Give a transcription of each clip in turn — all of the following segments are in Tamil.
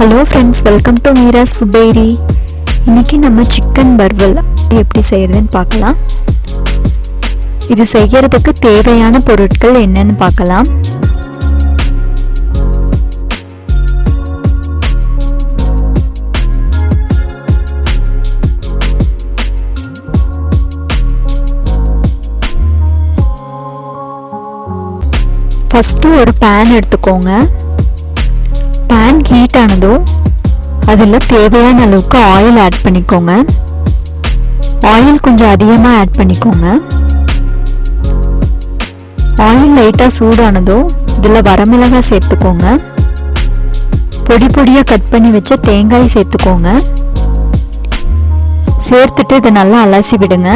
Hello friends, welcome to Meera's food diary. இன்றைக்கி நம்ம சிக்கன் வறுவல் எப்படி செய்கிறதுன்னு பார்க்கலாம். இது செய்கிறதுக்கு தேவையான பொருட்கள் என்னன்னு பார்க்கலாம். ஃபஸ்ட்டு ஒரு பேன் எடுத்துக்கோங்க. பேன் ஹீட் ஆனதும் அதில் தேவையான அளவுக்கு ஆயில் ஆட் பண்ணிக்கோங்க. ஆயில் கொஞ்சம் அதிகமாக ஆட் பண்ணிக்கோங்க. ஆயில் லைட்டாக சூடானதும் இதில் வரமிளகாய் சேர்த்துக்கோங்க. பொடி பொடியாக கட் பண்ணி வச்ச தேங்காய் சேர்த்துக்கோங்க. சேர்த்துட்டு இதை நல்லா அலசி விடுங்க.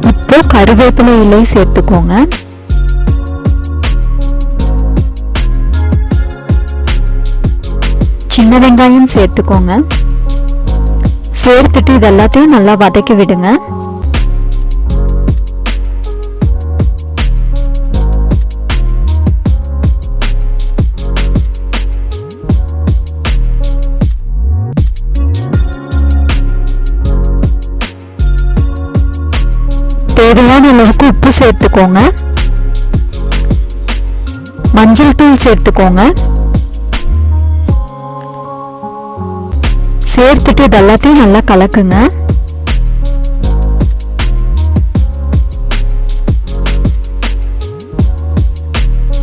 இப்போ கருவேப்பிலை இலை சேர்த்துக்கோங்க. சின்ன வெங்காயம் சேர்த்துக்கோங்க. சேர்த்துட்டு இது எல்லாத்தையும் நல்லா வதக்கி விடுங்க. தேவையான அளவுக்கு உப்பு சேர்த்துக்கோங்க. மஞ்சள் தூள் சேர்த்துக்கோங்க. சேர்த்துட்டு இது எல்லாத்தையும் நல்லா கலக்குங்க.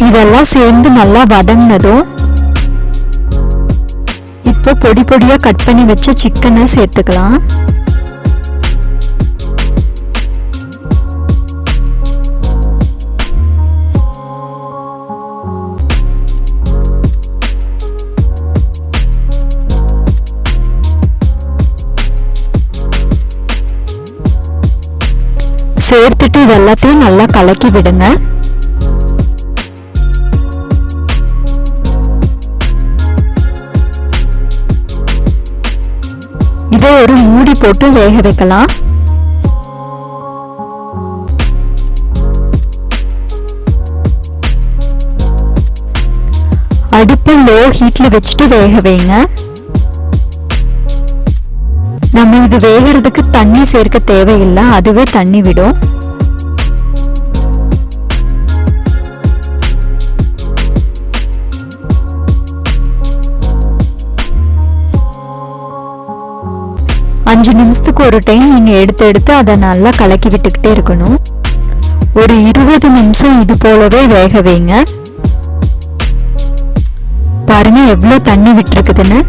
இதெல்லாம் சேர்ந்து நல்லா வதங்கினதும் இப்போ பொடி பொடியா கட் பண்ணி வச்ச சிக்கனை சேர்த்துக்கலாம். சேர்த்துட்டு இது எல்லாத்தையும் நல்லா கலக்கி விடுங்க. இதை ஒரு மூடி போட்டு வேக வைக்கலாம். அடுப்பு லோ ஹீட்ல வச்சுட்டு வேக வைங்க. நம்ம இது வேகிறதுக்கு தண்ணி சேர்க்க தேவையில்லை, அதுவே தண்ணி விடும். அஞ்சு நிமிஷத்துக்கு ஒரு டைம் நீங்க எடுத்து அதை நல்லா கலக்கி விட்டுக்கிட்டே இருக்கணும். ஒரு 20 நிமிஷம் இது போலவே வேக வைங்க. பாருங்க எவ்வளவு தண்ணி விட்டுருக்குதுன்னு.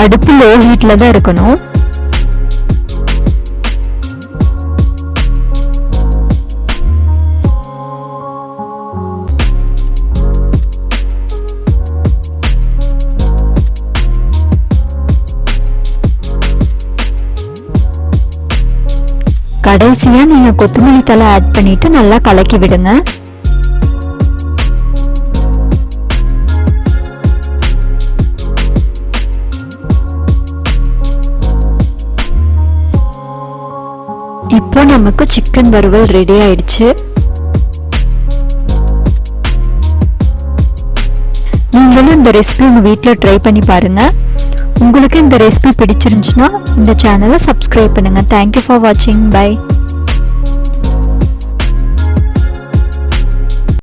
அடுப்பு லோ ஹீட்ல தான் இருக்கணும். கடைசியா நீங்க கொத்தமல்லி தழை ஆட் பண்ணிட்டு நல்லா கலக்கி விடுங்க. இப்போ நமக்கு சிக்கன் வறுவல் ரெடி ஆயிடுச்சு. நீங்களும் இந்த ரெசிபி உங்க வீட்டில் ட்ரை பண்ணி பாருங்க. உங்களுக்கு இந்த ரெசிபி பிடிச்சிருந்துச்சுன்னா இந்த சேனலை சப்ஸ்கிரைப் பண்ணுங்க. தேங்க்யூ ஃபார் வாட்சிங். பை.